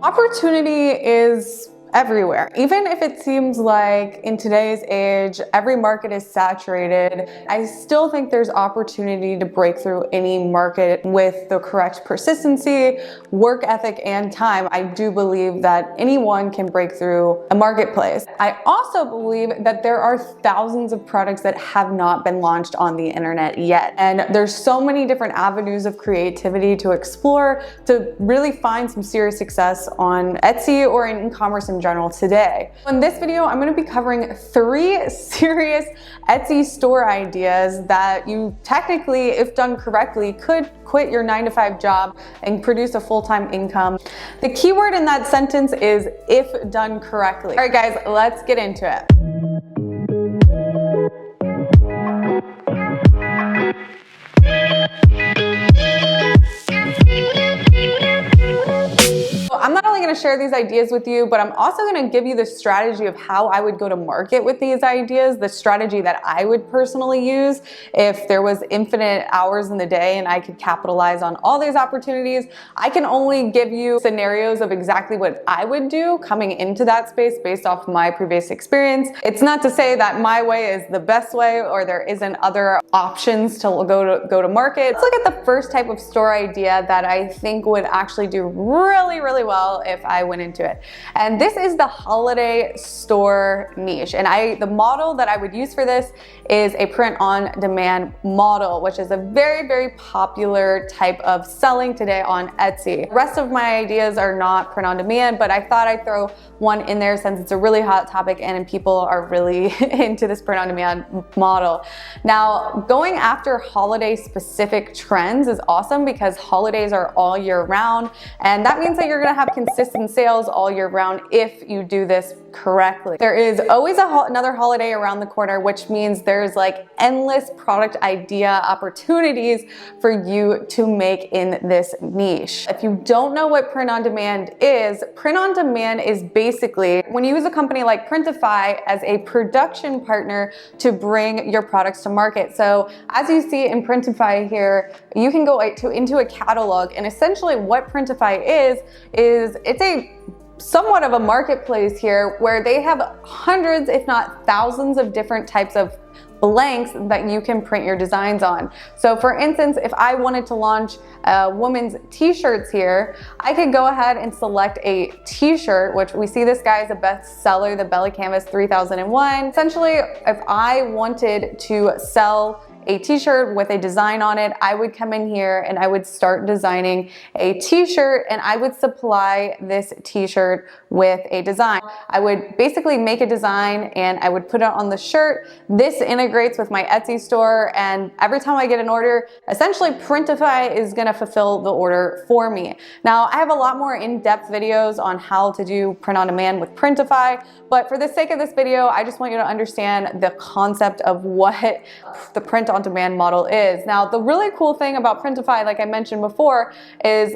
Opportunity is everywhere. Even if it seems like in today's age, every market is saturated, I still think there's opportunity to break through any market with the correct persistency, work ethic, and time. I do believe that anyone can break through a marketplace. I also believe that there are thousands of products that have not been launched on the internet yet. And there's so many different avenues of creativity to explore to really find some serious success on Etsy or in e-commerce in general today. In this video, I'm going to be covering 3 serious Etsy store ideas that you technically, if done correctly, could quit your 9-to-5 job and produce a full-time income. The keyword in that sentence is if done correctly. All right, guys, let's get into it. I'm not only going to share these ideas with you, but I'm also going to give you the strategy of how I would go to market with these ideas, the strategy that I would personally use if there was infinite hours in the day and I could capitalize on all these opportunities. I can only give you scenarios of exactly what I would do coming into that space based off my previous experience. It's not to say that my way is the best way or there isn't other options to go to market. Let's look at the first type of store idea that I think would actually do really well if I went into it. And this is the holiday store niche. And the model that I would use for this is a print-on-demand model, which is a very popular type of selling today on Etsy. The rest of my ideas are not print-on-demand, but I thought I'd throw one in there since it's a really hot topic and people are really into this print-on-demand model. Now, going after holiday-specific trends is awesome because holidays are all year round, and that means that you're going to have consistent sales all year round if you do this correctly. There is always another holiday around the corner, which means there's like endless product idea opportunities for you to make in this niche. If you don't know what print on demand is basically when you use a company like Printify as a production partner to bring your products to market. So as you see in Printify here, you can go into a catalog, and essentially what Printify is it's a somewhat of a marketplace here where they have hundreds, if not thousands, of different types of blanks that you can print your designs on. So for instance, if I wanted to launch women's t-shirts here, I could go ahead and select a t-shirt, which we see this guy is a bestseller, the Bella Canvas 3001. Essentially, if I wanted to sell a t-shirt with a design on it, I would come in here and I would start designing a t-shirt, and I would supply this t-shirt with a design. I would basically make a design and I would put it on the shirt. This integrates with my Etsy store, and every time I get an order, essentially Printify is gonna fulfill the order for me. Now, I have a lot more in-depth videos on how to do print on demand with Printify, but for the sake of this video, I just want you to understand the concept of what the print on demand model is. Now, the really cool thing about Printify, like I mentioned before, is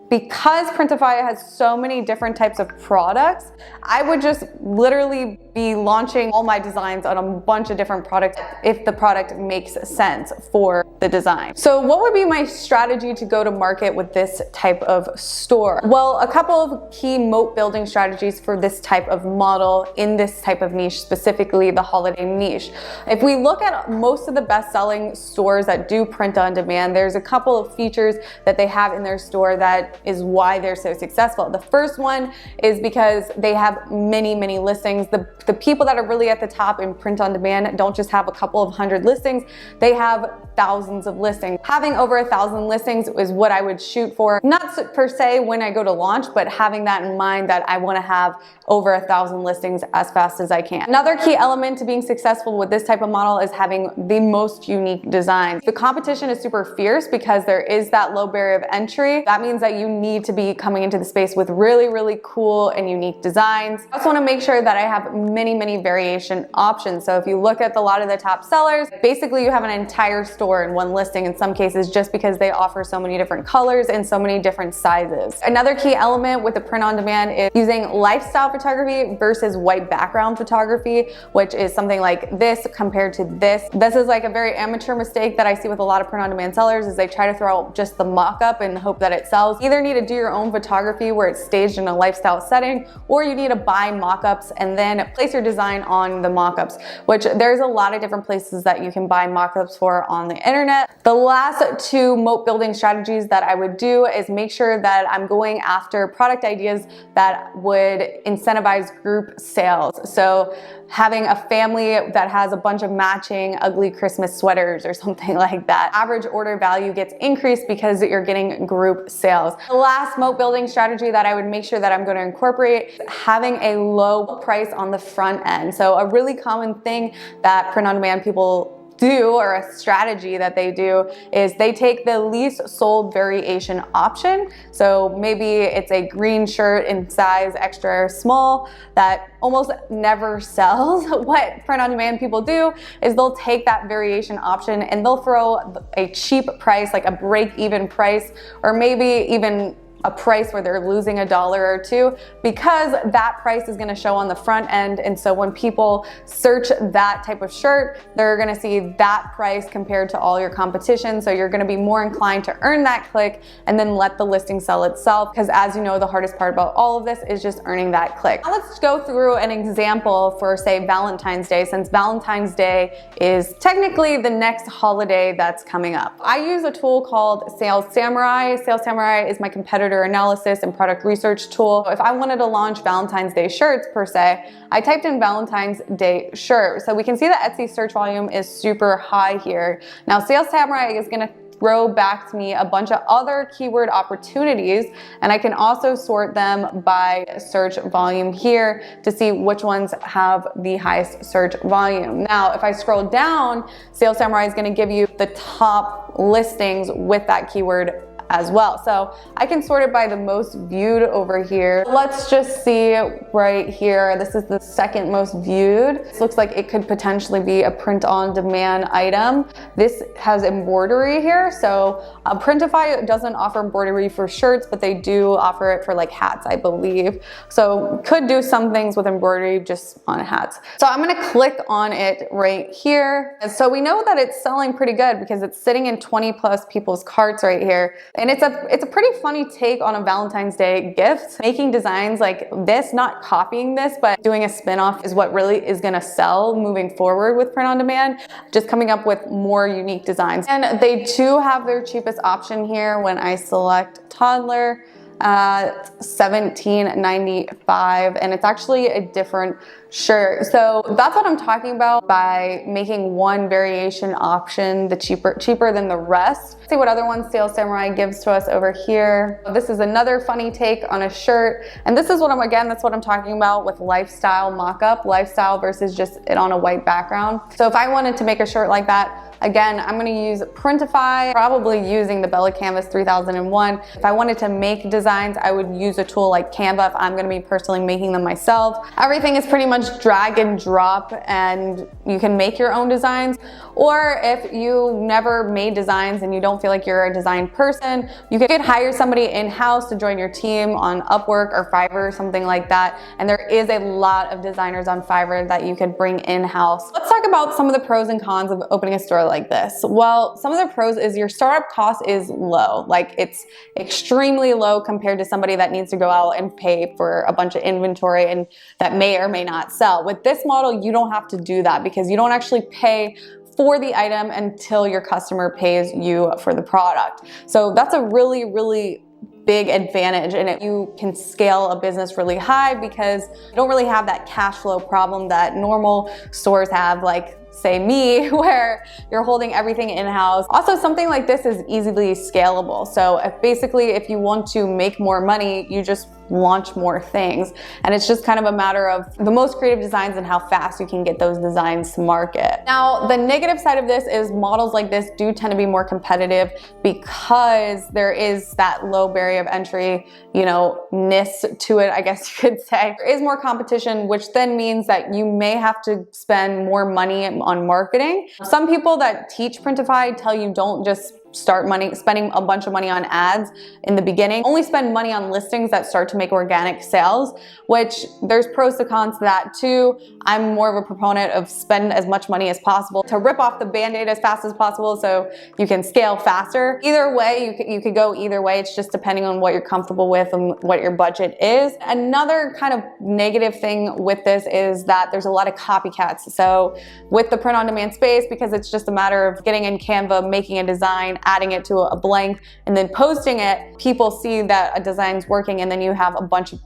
because Printify has so many different types of products, I would just literally be launching all my designs on a bunch of different products if the product makes sense for the design. So what would be my strategy to go to market with this type of store? Well, a couple of key moat building strategies for this type of model in this type of niche, specifically the holiday niche. If we look at most of the best-selling stores that do print on demand, there's a couple of features that they have in their store that is why they're so successful. The first one is because they have many listings. The people that are really at the top in print on demand don't just have a couple of hundred listings, they have thousands of listings. Having over 1,000 listings is what I would shoot for. Not per se when I go to launch, but having that in mind that I want to have over 1,000 listings as fast as I can. Another key element to being successful with this type of model is having the most unique designs. The competition is super fierce because there is that low barrier of entry. That means that you need to be coming into the space with really cool and unique designs. I also want to make sure that I have many variation options. So if you look at a lot of the top sellers, basically you have an entire store in one listing in some cases, just because they offer so many different colors and so many different sizes. Another key element with the print on demand is using lifestyle photography versus white background photography, which is something like this compared to this. This is like a very amateur mistake that I see with a lot of print on demand sellers, is they try to throw out just the mock-up and hope that it sells. Either either need to do your own photography where it's staged in a lifestyle setting, or you need to buy mock-ups and then place your design on the mock-ups, which there's a lot of different places that you can buy mock-ups for on the internet. The last two moat building strategies that I would do is make sure that I'm going after product ideas that would incentivize group sales. So having a family that has a bunch of matching ugly Christmas sweaters or something like that. Average order value gets increased because you're getting group sales. The last moat building strategy that I would make sure that I'm going to incorporate is having a low price on the front end. So a really common thing that print-on-demand people do, or a strategy that they do, is they take the least sold variation option. So maybe it's a green shirt in size extra small that almost never sells. What print-on-demand people do is they'll take that variation option and they'll throw a cheap price, like a break-even price, or maybe even a price where they're losing $1 or $2, because that price is gonna show on the front end. And so when people search that type of shirt, they're gonna see that price compared to all your competition. So you're gonna be more inclined to earn that click and then let the listing sell itself. Because as you know, the hardest part about all of this is just earning that click. Now let's go through an example for, say, Valentine's Day, since Valentine's Day is technically the next holiday that's coming up. I use a tool called Sales Samurai. Sales Samurai is my competitor analysis and product research tool. If I wanted to launch Valentine's Day shirts per se, I typed in Valentine's Day shirt. So we can see that Etsy search volume is super high here. Now Sales Samurai is gonna throw back to me a bunch of other keyword opportunities, and I can also sort them by search volume here to see which ones have the highest search volume. Now, if I scroll down, Sales Samurai is gonna give you the top listings with that keyword as well. So I can sort it by the most viewed over here. Let's just see right here. This is the second most viewed. This looks like it could potentially be a print-on-demand item. This has embroidery here. So Printify doesn't offer embroidery for shirts, but they do offer it for like hats, I believe. So could do some things with embroidery just on hats. So I'm gonna click on it right here. And so we know that it's selling pretty good because it's sitting in 20 plus people's carts right here. And it's a pretty funny take on a Valentine's Day gift. Making designs like this, not copying this, but doing a spin-off is what really is gonna sell moving forward with print on demand. Just coming up with more unique designs. And they do have their cheapest option here when I select toddler at $17.95, and it's actually a different shirt. So that's what I'm talking about by making one variation option the cheaper than the rest. Let's see what other ones Sales Samurai gives to us over here. This is another funny take on a shirt, and this is what that's what I'm talking about with lifestyle mock-up, lifestyle versus just it on a white background. So if I wanted to make a shirt like that, again, I'm gonna use Printify, probably using the Bella Canvas 3001. If I wanted to make designs, I would use a tool like Canva if I'm gonna be personally making them myself. Everything is pretty much drag and drop, and you can make your own designs. Or if you never made designs and you don't feel like you're a design person, you could hire somebody in-house to join your team on Upwork or Fiverr or something like that. And there is a lot of designers on Fiverr that you could bring in-house. Let's talk about some of the pros and cons of opening a store like this. Well, some of the pros is your startup cost is low. Like, it's extremely low compared to somebody that needs to go out and pay for a bunch of inventory and that may or may not sell. With this model, you don't have to do that because you don't actually pay for the item until your customer pays you for the product. So that's a really, really big advantage, and you can scale a business really high because you don't really have that cash flow problem that normal stores have, like say me, where you're holding everything in-house. Also, something like this is easily scalable. So if you want to make more money, you just launch more things. And it's just kind of a matter of the most creative designs and how fast you can get those designs to market. Now, the negative side of this is models like this do tend to be more competitive because there is that low barrier of entry, ness to it, I guess you could say. There is more competition, which then means that you may have to spend more money on marketing. Some people that teach Printify tell you don't just start spending a bunch of money on ads in the beginning. Only spend money on listings that start to make organic sales, which there's pros to cons to that too. I'm more of a proponent of spend as much money as possible to rip off the band-aid as fast as possible so you can scale faster. Either way, you could go either way. It's just depending on what you're comfortable with and what your budget is. Another kind of negative thing with this is that there's a lot of copycats. So with the print-on-demand space, because it's just a matter of getting in Canva, making a design, adding it to a blank, and then posting it, people see that a design's working, and then you have a bunch of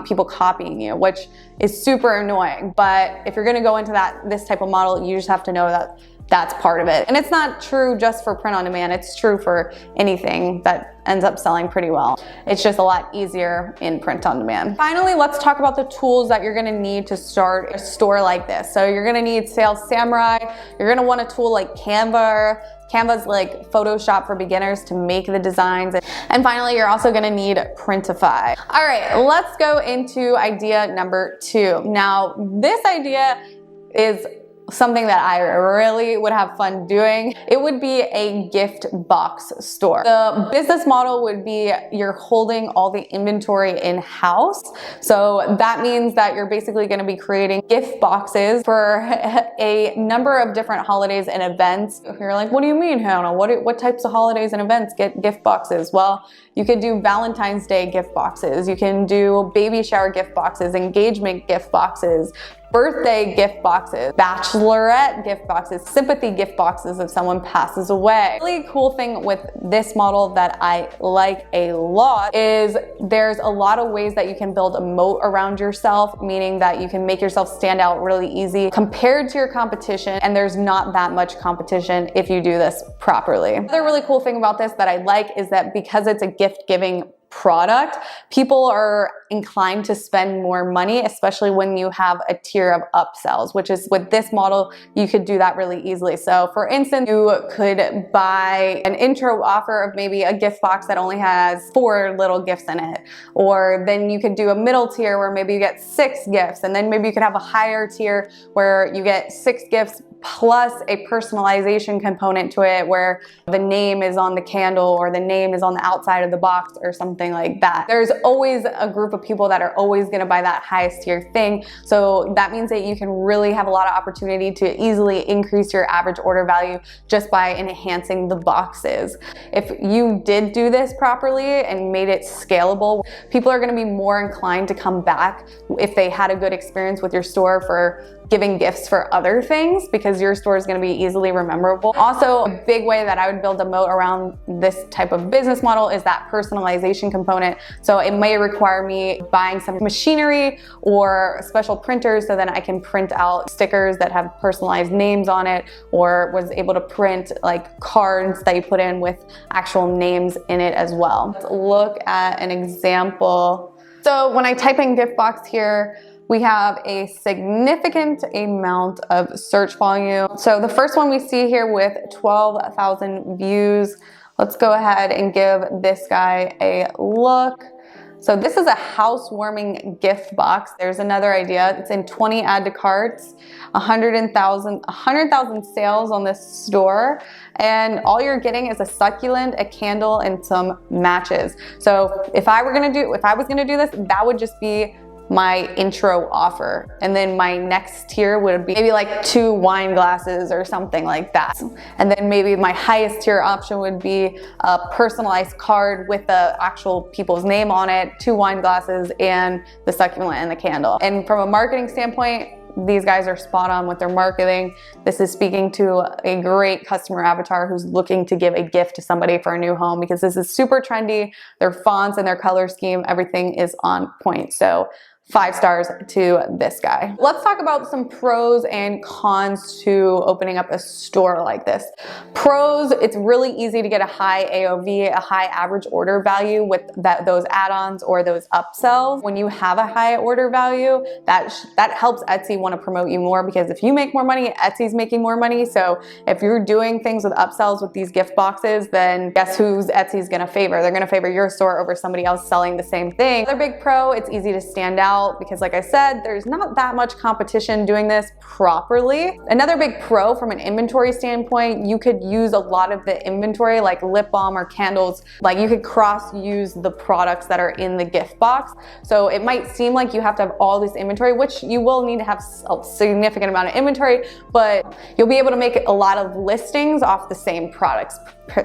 people copying you, which is super annoying. But if you're gonna go into this type of model, you just have to know that that's part of it. And it's not true just for print on demand, it's true for anything that ends up selling pretty well. It's just a lot easier in print on demand. Finally, let's talk about the tools that you're gonna need to start a store like this. So you're gonna need Sales Samurai, you're gonna want a tool like Canva. Canva's like Photoshop for beginners to make the designs. And finally, you're also gonna need Printify. All right, let's go into idea number 2. Now, this idea is something that I really would have fun doing. It would be a gift box store. The business model would be you're holding all the inventory in-house. So that means that you're basically going to be creating gift boxes for a number of different holidays and events. You're like, what do you mean, Hannah? What types of holidays and events get gift boxes? Well, you could do Valentine's Day gift boxes. You can do baby shower gift boxes, engagement gift boxes, birthday gift boxes, bachelorette gift boxes, sympathy gift boxes if someone passes away. Really cool thing with this model that I like a lot is there's a lot of ways that you can build a moat around yourself, meaning that you can make yourself stand out really easy compared to your competition, and there's not that much competition if you do this properly. Another really cool thing about this that I like is that because it's a gift-giving product, people are inclined to spend more money, especially when you have a tier of upsells, which is with this model, you could do that really easily. So for instance, you could buy an intro offer of maybe a gift box that only has 4 little gifts in it. Or then you could do a middle tier where maybe you get 6 gifts. And then maybe you could have a higher tier where you get 6 gifts plus a personalization component to it where the name is on the candle or the name is on the outside of the box or something like that. There's always a group of people that are always gonna buy that highest tier thing. So that means that you can really have a lot of opportunity to easily increase your average order value just by enhancing the boxes. If you did do this properly and made it scalable, people are gonna be more inclined to come back if they had a good experience with your store for giving gifts for other things, because your store is going to be easily rememberable. Also, a big way that I would build a moat around this type of business model is that personalization component. So it may require me buying some machinery or special printers so then I can print out stickers that have personalized names on it, or was able to print like cards that you put in with actual names in it as well. Let's look at an example. So when I type in gift box here, we have a significant amount of search volume. So the first one we see here with 12,000 views. Let's go ahead and give this guy a look. So this is a housewarming gift box. There's another idea. It's in 20 add to carts, 100,000 sales on this store. And all you're getting is a succulent, a candle, and some matches. So if I was gonna do this, that would just be my intro offer. And then my next tier would be maybe like 2 wine glasses or something like that. And then maybe my highest tier option would be a personalized card with the actual people's name on it, 2 wine glasses, and the succulent and the candle. And from a marketing standpoint, these guys are spot on with their marketing. This is speaking to a great customer avatar who's looking to give a gift to somebody for a new home, because this is super trendy. Their fonts and their color scheme, everything is on point. So 5 stars to this guy. Let's talk about some pros and cons to opening up a store like this. Pros, it's really easy to get a high AOV, a high average order value with those add-ons or those upsells. When you have a high order value, that helps Etsy want to promote you more, because if you make more money, Etsy's making more money. So if you're doing things with upsells with these gift boxes, then guess who's Etsy's gonna favor? They're gonna favor your store over somebody else selling the same thing. Another big pro, it's easy to stand out. out because like I said, there's not that much competition doing this properly. Another big pro from an inventory standpoint, you could use a lot of the inventory like lip balm or candles. Like you could cross use the products that are in the gift box. So it might seem like you have to have all this inventory, which you will need to have a significant amount of inventory, but you'll be able to make a lot of listings off the same products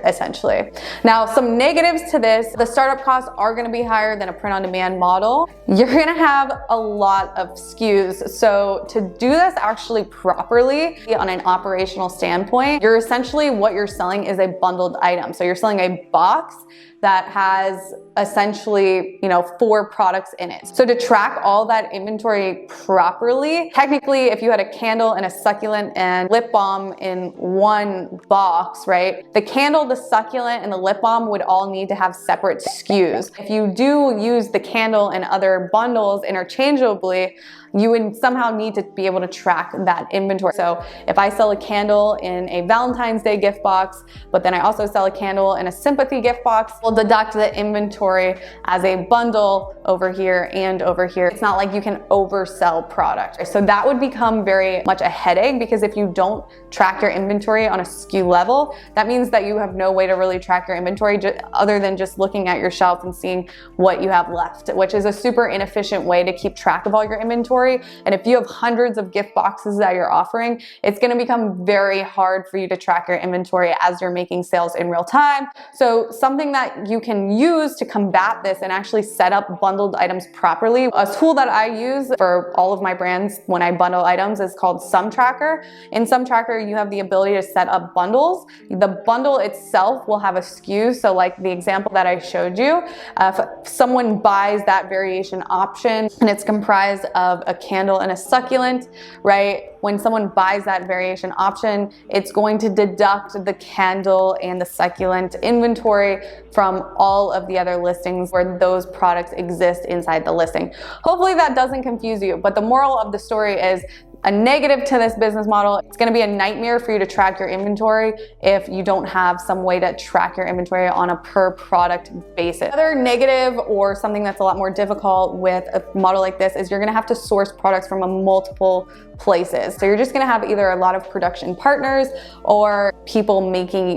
essentially. Now, some negatives to this, the startup costs are going to be higher than a print-on-demand model. You're going to have a lot of SKUs. So to do this actually properly on an operational standpoint, you're essentially, what you're selling is a bundled item. So you're selling a box that has essentially, 4 products in it. So to track all that inventory properly, technically, if you had a candle and a succulent and lip balm in one box, right? The candle, the succulent, and the lip balm would all need to have separate SKUs. If you do use the candle and other bundles interchangeably, you would somehow need to be able to track that inventory. So if I sell a candle in a Valentine's Day gift box, but then I also sell a candle in a sympathy gift box, we'll deduct the inventory as a bundle over here and over here. It's not like you can oversell product. So that would become very much a headache, because if you don't track your inventory on a SKU level, that means that you have no way to really track your inventory other than just looking at your shelf and seeing what you have left, which is a super inefficient way to keep track of all your inventory. And if you have hundreds of gift boxes that you're offering, it's going to become very hard for you to track your inventory as you're making sales in real time. So something that you can use to combat this and actually set up bundled items properly, a tool that I use for all of my brands when I bundle items is called Sum Tracker. In Sum Tracker, you have the ability to set up bundles. The bundle itself will have a SKU. So like the example that I showed you, if someone buys that variation option and it's comprised of a candle and a succulent, right? When someone buys that variation option, it's going to deduct the candle and the succulent inventory from all of the other listings where those products exist inside the listing. Hopefully that doesn't confuse you, but the moral of the story is, a negative to this business model, it's going to be a nightmare for you to track your inventory if you don't have some way to track your inventory on a per product basis. Another negative, or something that's a lot more difficult with a model like this, is you're going to have to source products from multiple places. So you're just going to have either a lot of production partners or people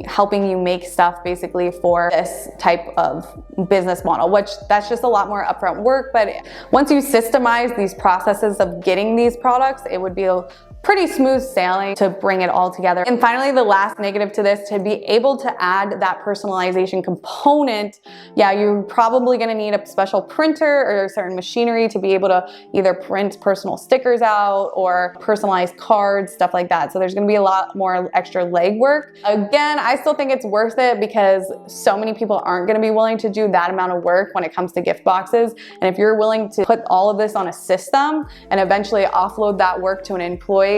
helping you make stuff basically for this type of business model, which that's just a lot more upfront work. But once you systemize these processes of getting these products, it would be a pretty smooth sailing to bring it all together. And finally, the last negative to this, to be able to add that personalization component, yeah, you're probably going to need a special printer or a certain machinery to be able to either print personal stickers out or personalized cards, stuff like that. So there's going to be a lot more extra legwork. Again, I still think it's worth it because so many people aren't going to be willing to do that amount of work when it comes to gift boxes. And if you're willing to put all of this on a system and eventually offload that work to an employee,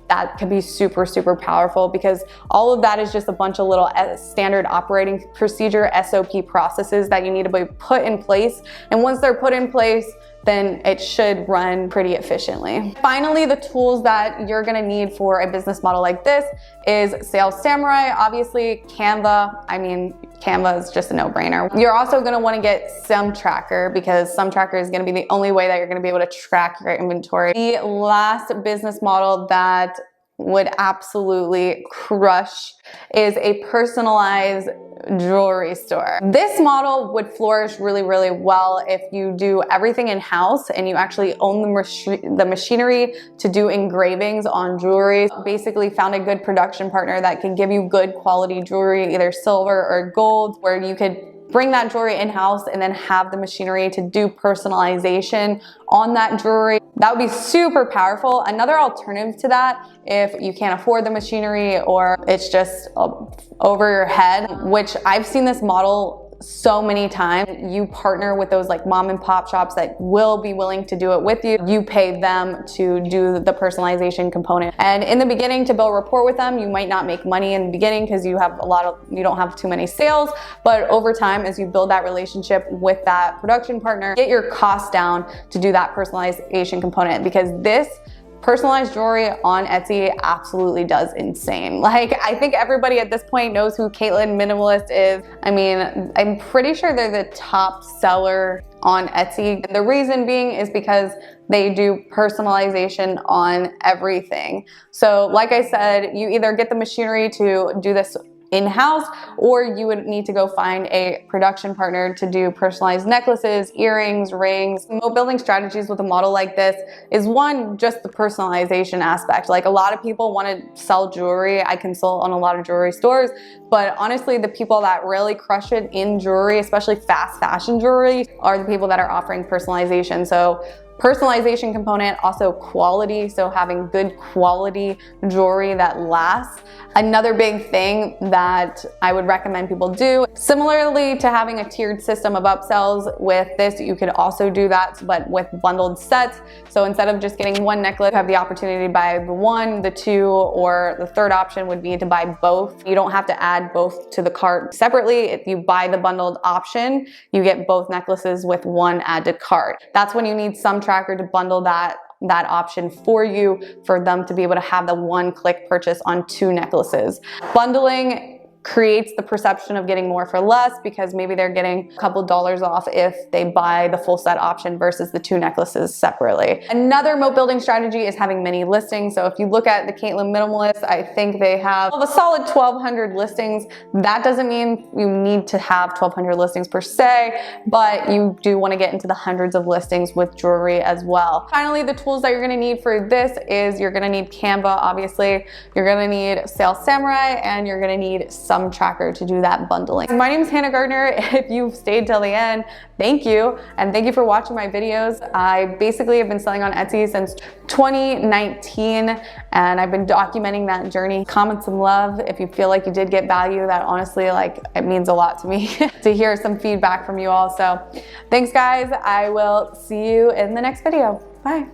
that could be super, super powerful, because all of that is just a bunch of little standard operating procedure, SOP processes that you need to be put in place. And once they're put in place, then it should run pretty efficiently. Finally, the tools that you're gonna need for a business model like this is Sales Samurai, obviously Canva. I mean, Canva is just a no-brainer. You're also gonna wanna get Sum Tracker, because Sum Tracker is gonna be the only way that you're gonna be able to track your inventory. The last business model that would absolutely crush is a personalized jewelry store. This model would flourish really, really well if you do everything in-house and you actually own the machinery to do engravings on jewelry. Basically found a good production partner that can give you good quality jewelry, either silver or gold, where you could bring that jewelry in-house and then have the machinery to do personalization on that jewelry. That would be super powerful. Another alternative to that, if you can't afford the machinery or it's just over your head, which I've seen this model so many times, you partner with those like mom and pop shops that will be willing to do it with you. You pay them to do the personalization component. And in the beginning, to build rapport with them, you might not make money in the beginning because you don't have too many sales, but over time, as you build that relationship with that production partner, get your costs down to do that personalization component, because this personalized jewelry on Etsy absolutely does insane. Like, I think everybody at this point knows who Caitlin Minimalist is. I mean, I'm pretty sure they're the top seller on Etsy. And the reason being is because they do personalization on everything. So like I said, you either get the machinery to do this in-house, or you would need to go find a production partner to do personalized necklaces, earrings, rings. Moat building strategies with a model like this is one, just the personalization aspect. Like, a lot of people want to sell jewelry. I consult on a lot of jewelry stores, but honestly, the people that really crush it in jewelry, especially fast fashion jewelry, are the people that are offering personalization. So personalization component, also quality, so having good quality jewelry that lasts. Another big thing that I would recommend people do, similarly to having a tiered system of upsells, with this you could also do that, but with bundled sets. So instead of just getting one necklace, you have the opportunity to buy the one, the two, or the third option would be to buy both. You don't have to add both to the cart separately. If you buy the bundled option, you get both necklaces with one add to cart. That's when you need some tracker to bundle that option for you, for them to be able to have the one-click purchase on 2 necklaces. Bundling creates the perception of getting more for less, because maybe they're getting a couple dollars off if they buy the full set option versus the 2 necklaces separately. Another moat building strategy is having many listings. So if you look at the Caitlin Minimalist, I think they have a solid 1,200 listings. That doesn't mean you need to have 1,200 listings per se, but you do want to get into the hundreds of listings with jewelry as well. Finally, the tools that you're going to need for this is you're going to need Canva, obviously. You're going to need Sales Samurai, and you're going to need some tracker to do that bundling. My name is Hannah Gardner. If you've stayed till the end, thank you. And thank you for watching my videos. I basically have been selling on Etsy since 2019, and I've been documenting that journey. Comment some love if you feel like you did get value. That honestly, like, it means a lot to me to hear some feedback from you all. So thanks guys. I will see you in the next video. Bye.